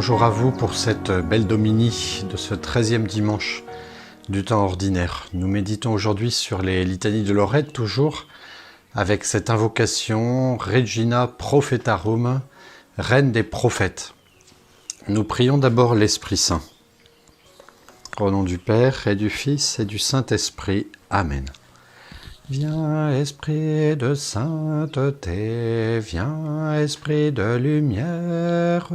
bonjour à vous pour cette belle Domini de ce 13e dimanche du temps ordinaire. Nous méditons aujourd'hui sur les litanies de Lorette, toujours avec cette invocation Regina Prophetarum, Reine des prophètes. Nous prions d'abord l'Esprit Saint. Au nom du Père et du Fils et du Saint-Esprit. Amen. Viens, Esprit de sainteté, viens, Esprit de lumière,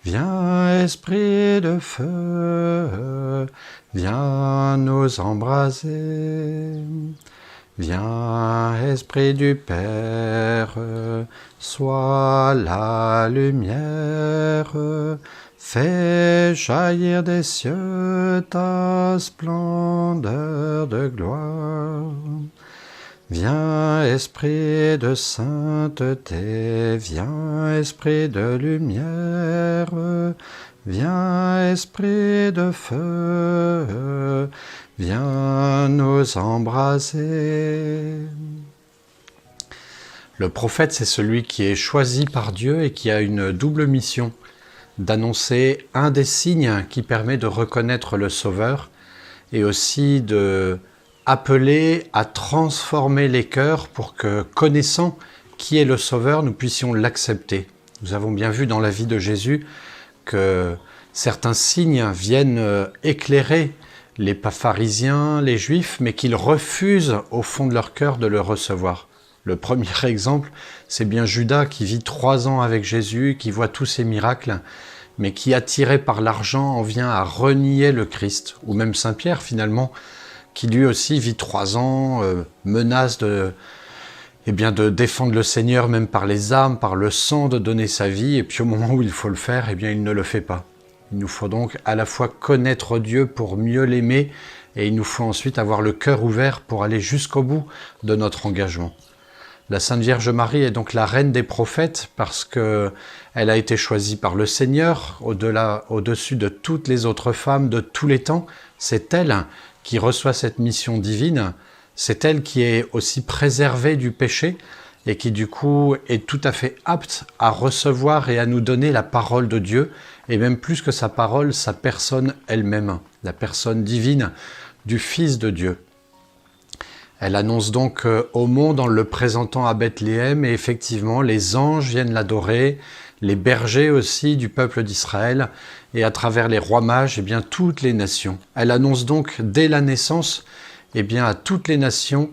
viens, Esprit de feu, viens nous embraser. Viens, Esprit du Père, sois la lumière, fais jaillir des cieux ta splendeur de gloire. Viens, Esprit de sainteté, viens, Esprit de lumière, viens, Esprit de feu, viens nous embraser. Le prophète, c'est celui qui est choisi par Dieu et qui a une double mission, d'annoncer un des signes qui permet de reconnaître le Sauveur et aussi de appeler à transformer les cœurs pour que, connaissant qui est le Sauveur, nous puissions l'accepter. Nous avons bien vu dans la vie de Jésus que certains signes viennent éclairer les pharisiens, les Juifs, mais qu'ils refusent au fond de leur cœur de le recevoir. Le premier exemple, c'est bien Judas qui vit 3 ans avec Jésus, qui voit tous ces miracles, mais qui, attiré par l'argent, en vient à renier le Christ. Ou même Saint-Pierre, finalement, qui lui aussi vit 3 ans, menace de défendre le Seigneur, même par les armes, par le sang, de donner sa vie, et puis au moment où il faut le faire, il ne le fait pas. Il nous faut donc à la fois connaître Dieu pour mieux l'aimer, et il nous faut ensuite avoir le cœur ouvert pour aller jusqu'au bout de notre engagement. La Sainte Vierge Marie est donc la reine des prophètes parce qu'elle a été choisie par le Seigneur au-dessus de toutes les autres femmes de tous les temps. C'est elle qui reçoit cette mission divine, c'est elle qui est aussi préservée du péché et qui du coup est tout à fait apte à recevoir et à nous donner la parole de Dieu, et même plus que sa parole, sa personne elle-même, la personne divine du Fils de Dieu. Elle annonce donc au monde en le présentant à Bethléem, et effectivement les anges viennent l'adorer, les bergers aussi du peuple d'Israël, et à travers les rois mages, toutes les nations. Elle annonce donc dès la naissance à toutes les nations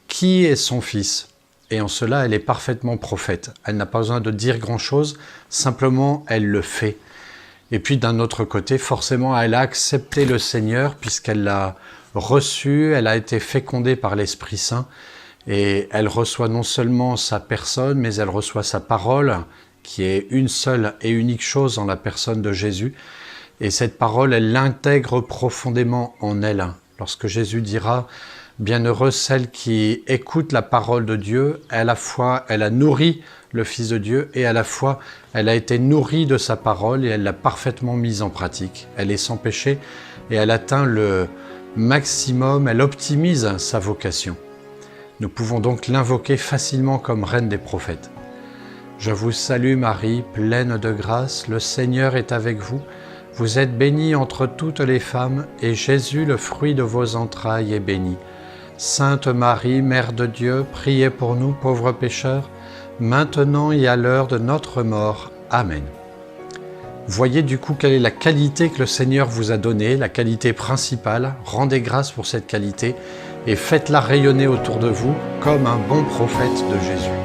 qui est son Fils. Et en cela, elle est parfaitement prophète. Elle n'a pas besoin de dire grand-chose, simplement elle le fait. Et puis d'un autre côté, forcément, elle a accepté le Seigneur puisqu'elle l'a reçu, elle a été fécondée par l'Esprit Saint et elle reçoit non seulement sa personne, mais elle reçoit sa parole, qui est une seule et unique chose en la personne de Jésus. Et cette parole, elle l'intègre profondément en elle. Lorsque Jésus dira « Bienheureuse celle qui écoute la parole de Dieu », à la fois elle a nourri le Fils de Dieu et à la fois elle a été nourrie de sa parole et elle l'a parfaitement mise en pratique. Elle est sans péché et elle atteint le maximum, elle optimise sa vocation. Nous pouvons donc l'invoquer facilement comme reine des prophètes. Je vous salue Marie, pleine de grâce, le Seigneur est avec vous. Vous êtes bénie entre toutes les femmes, et Jésus, le fruit de vos entrailles, est béni. Sainte Marie, Mère de Dieu, priez pour nous pauvres pécheurs, maintenant et à l'heure de notre mort. Amen. Voyez du coup quelle est la qualité que le Seigneur vous a donnée, la qualité principale. Rendez grâce pour cette qualité et faites-la rayonner autour de vous comme un bon prophète de Jésus.